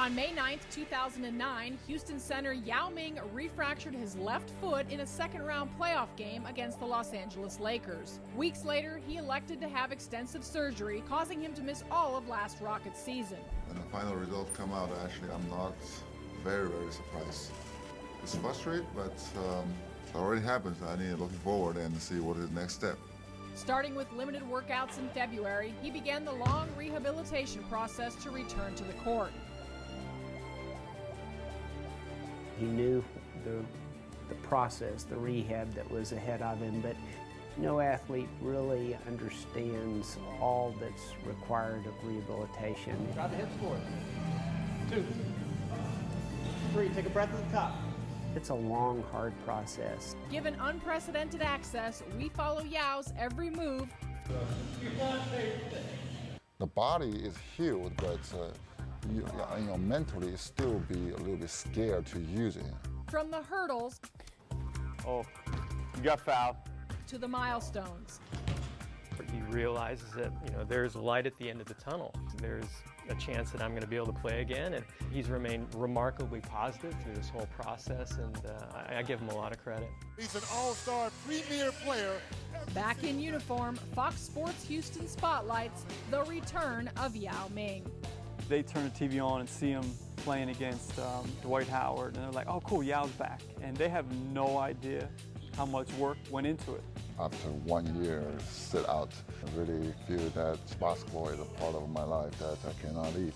On May 9, 2009, Houston center Yao Ming refractured his left foot in a second-round playoff game against the Los Angeles Lakers. Weeks later, he elected to have extensive surgery, causing him to miss all of last Rockets season. When the final results come out, actually, I'm not very surprised. It's frustrating, but it already happened. I need to look forward and see what is the next step. Starting with limited workouts in February, he began the long rehabilitation process to return to the court. He knew the process, the rehab that was ahead of him, but no athlete really understands all that's required of rehabilitation. Drive the hips forward. 2, 3, take a breath at the top. It's a long, hard process. Given unprecedented access, we follow Yao's every move. The body is healed, but you mentally still be a little bit scared to use it. From the hurdles Oh, you got fouled. to the milestones. He realizes that, there's light at the end of the tunnel. There's a chance that I'm going to be able to play again, and he's remained remarkably positive through this whole process, and I give him a lot of credit. He's an all-star premier player. Back in uniform, Fox Sports Houston spotlights the return of Yao Ming. They turn the TV on and see him playing against Dwight Howard, and they're like, oh cool, Yao's back. And they have no idea how much work went into it. After 1 year sit out, I really feel that basketball is a part of my life that I cannot leave.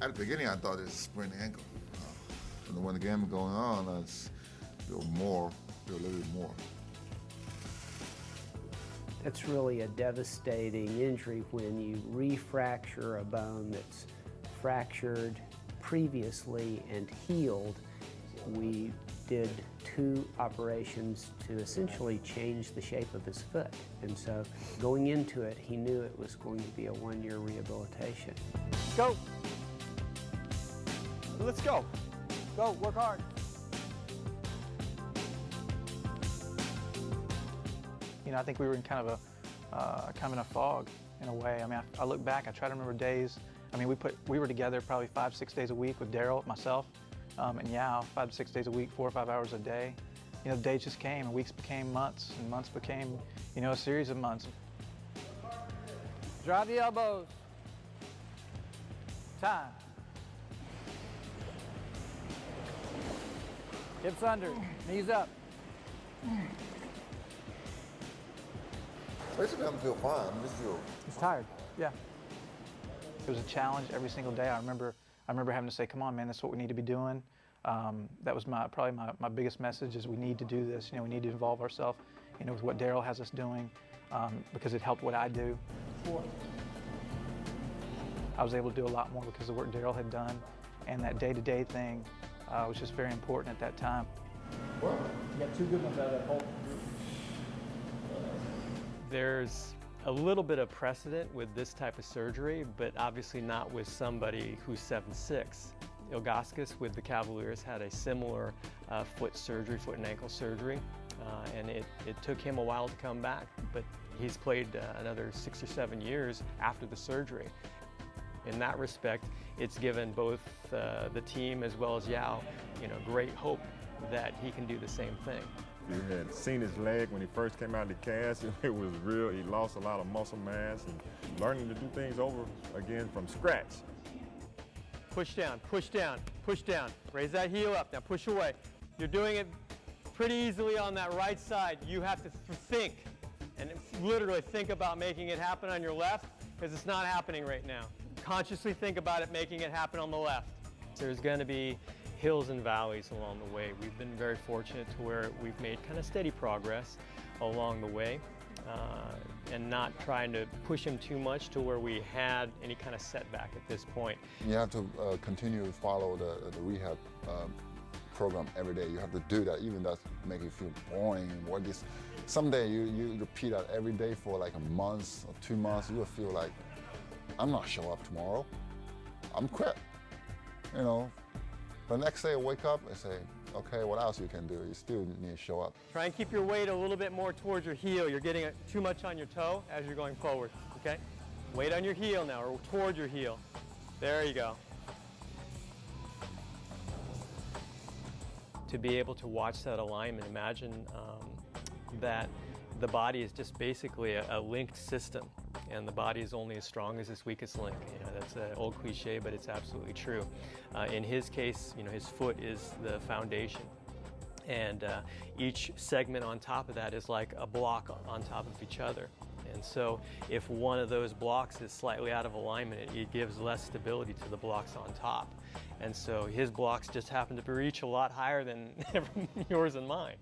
At the beginning, I thought it was a sprained ankle. And when the game was going on, I feel a little bit more. It's really a devastating injury when you refracture a bone that's fractured previously and healed. We did 2 operations to essentially change the shape of his foot. And so going into it, he knew it was going to be a 1-year rehabilitation. Go. Let's go. Go, work hard. I think we were in kind of in a fog in a way. I look back, I try to remember days. We were together probably 5-6 days a week with Daryl, myself, and Yao, 5 to 6 days a week, 4 or 5 hours a day. The days just came, and weeks became months, and months became, a series of months. Drive the elbows. Time. Hips under, knees up. Basically, I feel fine. I just feel. He's tired, yeah. It was a challenge every single day. I remember having to say, come on, man, that's what we need to be doing. That was probably my biggest message is we need to do this. We need to involve ourselves, with what Daryl has us doing because it helped what I do. 4. I was able to do a lot more because of the work Daryl had done, and that day-to-day thing was just very important at that time. Well, you got 2 good ones out of that whole group. There's a little bit of precedent with this type of surgery, but obviously not with somebody who's 7'6". Ilgauskas with the Cavaliers had a similar foot and ankle surgery, and it took him a while to come back, but he's played another 6 or 7 years after the surgery. In that respect, it's given both the team as well as Yao, great hope that he can do the same thing. You had seen his leg when he first came out of the cast. It was real. He lost a lot of muscle mass and learning to do things over again from scratch. Push down, push down, push down. Raise that heel up. Now push away. You're doing it pretty easily on that right side. You have to think and literally think about making it happen on your left because it's not happening right now. Consciously think about it making it happen on the left. There's going to be hills and valleys along the way. We've been very fortunate to where we've made kind of steady progress along the way and not trying to push him too much to where we had any kind of setback at this point. You have to continue to follow the rehab program every day. You have to do that, even that's make you feel boring. Someday you repeat that every day for like a month or 2 months, you will feel like, I'm not showing up tomorrow. I'm quit. you know, the next day I wake up and say, okay, what else you can do? You still need to show up. Try and keep your weight a little bit more towards your heel. You're getting too much on your toe as you're going forward, okay? Weight on your heel now, or toward your heel. There you go. To be able to watch that alignment, imagine that the body is just basically a linked system, and the body is only as strong as its weakest link. You know, that's an old cliche, but it's absolutely true. In his case, you know, his foot is the foundation, and each segment on top of that is like a block on top of each other. And so if one of those blocks is slightly out of alignment, it gives less stability to the blocks on top. And so his blocks just happen to reach a lot higher than yours and mine.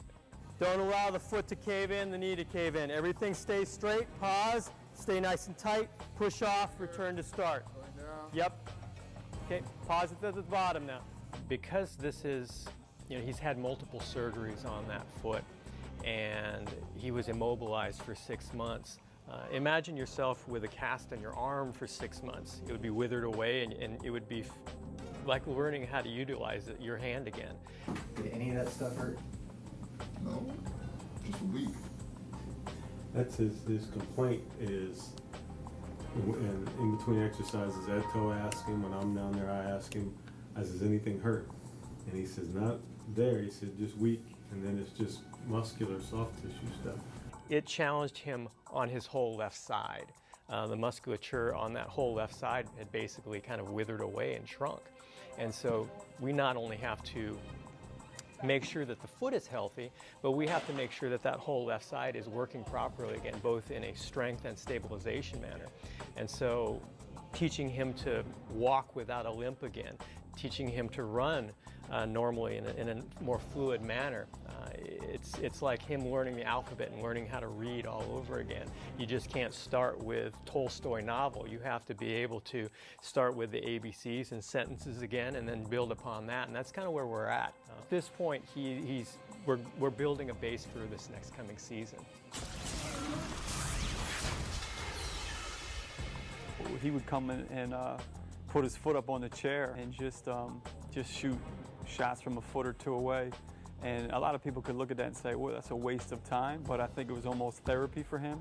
Don't allow the foot to cave in, the knee to cave in. Everything stays straight, pause, stay nice and tight, push off, return to start. Yep. Okay, pause it at the bottom now. Because this is, you know, he's had multiple surgeries on that foot, and he was immobilized for 6 months. Imagine yourself with a cast on your arm for 6 months. It would be withered away, and it would be like learning how to utilize your hand again. Did any of that stuff hurt? No, just weak. That's his complaint is, and in between exercises, Edto asks him, when I'm down there, I ask him, does anything hurt? And he says, not there. He said, just weak, and then it's just muscular, soft tissue stuff. It challenged him on his whole left side. The musculature on that whole left side had basically kind of withered away and shrunk. And so we not only have to make sure that the foot is healthy, but we have to make sure that that whole left side is working properly again, both in a strength and stabilization manner. And so teaching him to walk without a limp again, teaching him to run normally in a more fluid manner. It's like him learning the alphabet and learning how to read all over again. You just can't start with Tolstoy novel. You have to be able to start with the ABCs and sentences again, and then build upon that. And that's kind of where we're at. At this point, we're building a base for this next coming season. He would come in and put his foot up on the chair and just shoot shots from a foot or two away. And a lot of people could look at that and say, well, that's a waste of time, but I think it was almost therapy for him.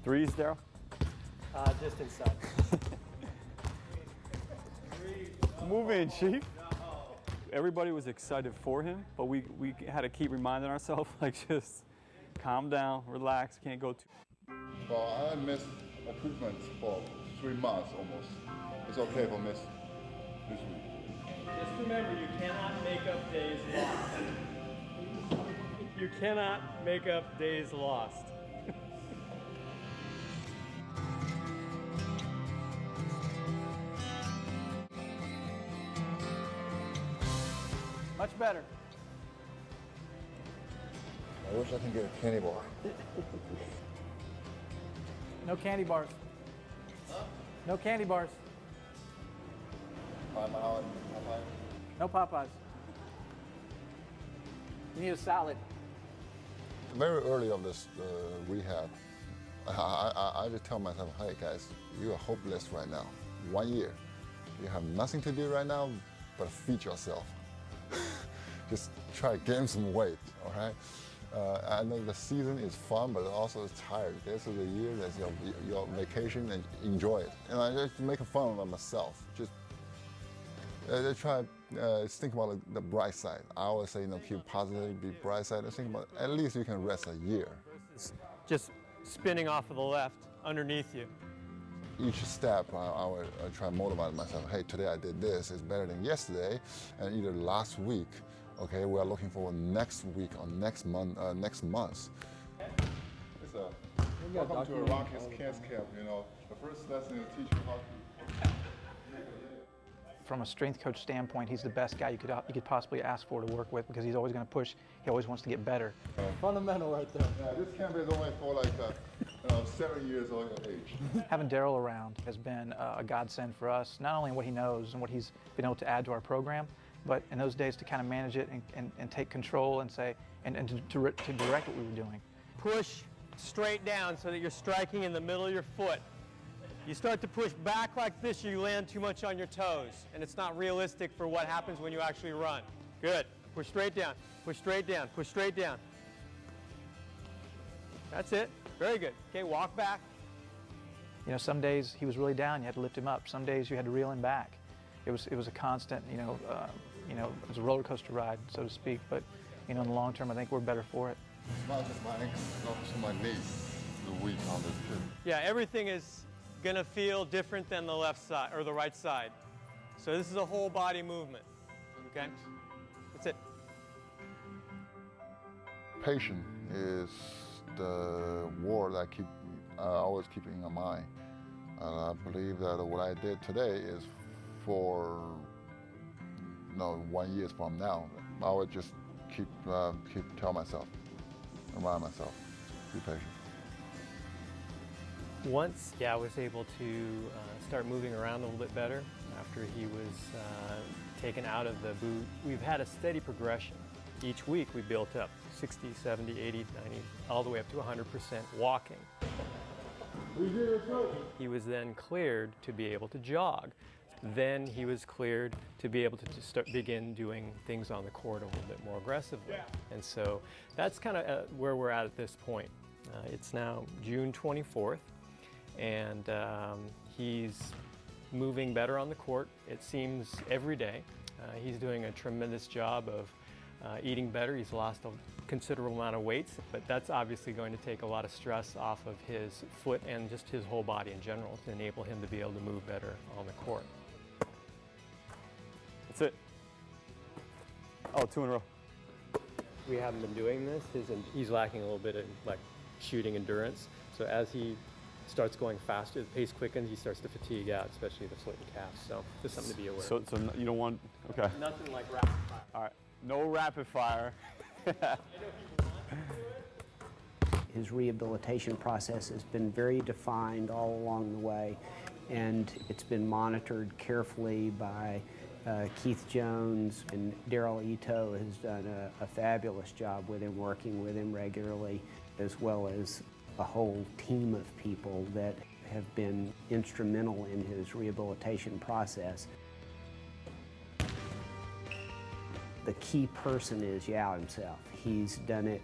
Threes, Daryl? Just inside. Move in, Chief. Everybody was excited for him, but we had to keep reminding ourselves, like, just calm down, relax, can't go too. Well, I missed equipment for 3 months almost. It's okay for miss this week. Just remember, you cannot make up days lost. You cannot make up days lost. Much better. I wish I could get a candy bar. No candy bars. No candy bars. No Popeyes. You need a salad. Very early of this rehab, I just tell myself, hey guys, you are hopeless right now. 1 year. You have nothing to do right now but feed yourself. Just try to gain some weight, all right? I know the season is fun, but also it's tired. This is the year, that's your vacation, and enjoy it. And I just make fun of myself. Just try think about the bright side. I always say, keep positive, be bright side. And think about at least you can rest a year. Just spinning off of the left underneath you. Each step, I would try to motivate myself. Hey, today I did this. It's better than yesterday, and either last week. Okay, we are looking for next week or next month. It's welcome to a Rockets Kids Camp. The first lesson is teach you how to. From a strength coach standpoint, he's the best guy you could possibly ask for to work with, because he's always going to push. He always wants to get better. Fundamental right there. Yeah, this camp is only for like 7 years old age. Having Daryl around has been a godsend for us, not only in what he knows and what he's been able to add to our program, but in those days to kind of manage it and take control and say, and to direct what we were doing. Push straight down so that you're striking in the middle of your foot. You start to push back like this, you land too much on your toes, and it's not realistic for what happens when you actually run. Good. Push straight down, push straight down, push straight down. That's it. Very good. Okay, walk back. You know, some days he was really down, you had to lift him up. Some days you had to reel him back. It was a constant, it was a roller coaster ride, so to speak, but, in the long term, I think we're better for it. It's not just my ankles, it's also my knees. The weak on this too. Yeah, everything is gonna feel different than the left side or the right side. So this is a whole body movement, okay? That's it. Patience is the word I always keep in my mind. And I believe that what I did today is for 1 year from now. I would just keep tell myself, remind myself, be patient. Once Yao was able to start moving around a little bit better after he was taken out of the boot, we've had a steady progression. Each week we built up 60, 70, 80, 90, all the way up to 100% walking. He was then cleared to be able to jog. Then he was cleared to be able to begin doing things on the court a little bit more aggressively. And so that's kind of where we're at this point. It's now June 24th, and he's moving better on the court, it seems, every day. He's doing a tremendous job of eating better. He's lost a considerable amount of weight, but that's obviously going to take a lot of stress off of his foot and just his whole body in general to enable him to be able to move better on the court. That's it. Oh, 2 in a row. We haven't been doing this. He's lacking a little bit of shooting endurance. So as he starts going faster, the pace quickens, he starts to fatigue out, especially the foot and calf. So just something to be aware of. So you don't want, okay. Nothing like rapid fire. All right, no rapid fire. His rehabilitation process has been very defined all along the way, and it's been monitored carefully by Keith Jones, and Daryl Ito has done a fabulous job with him, working with him regularly, as well as a whole team of people that have been instrumental in his rehabilitation process. The key person is Yao himself. He's done it,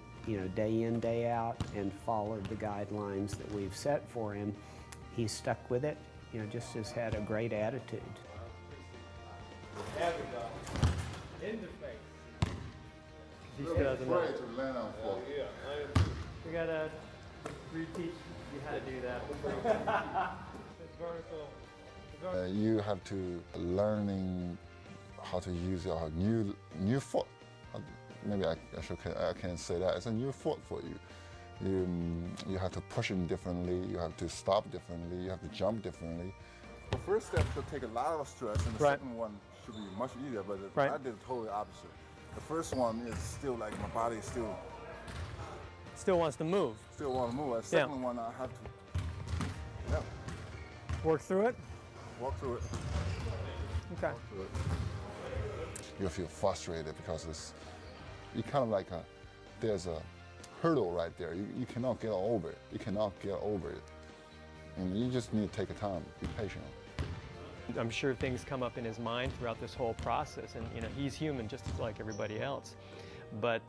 day in, day out, and followed the guidelines that we've set for him. He's stuck with it, just has had a great attitude. There we go. In the face. He still doesn't know. To land on foot. We gotta reteach you how to do that. It's vertical. You have to learning how to use your new foot. Maybe I can't say that. It's a new foot for you. You have to push it differently. You have to stop differently. You have to jump differently. The first step should take a lot of stress, and the second one should be much easier. But I did the totally opposite. The first one is still like my body still wants to move. Still want to move. The second one I have to work through it. Walk through it. Okay. Walk through it. You'll feel frustrated because you kind of like there's a hurdle right there. You cannot get over it. You cannot get over it. And you just need to take a time, be patient. I'm sure things come up in his mind throughout this whole process, and he's human just like everybody else. But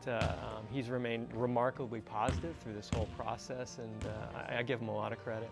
he's remained remarkably positive through this whole process, and I give him a lot of credit.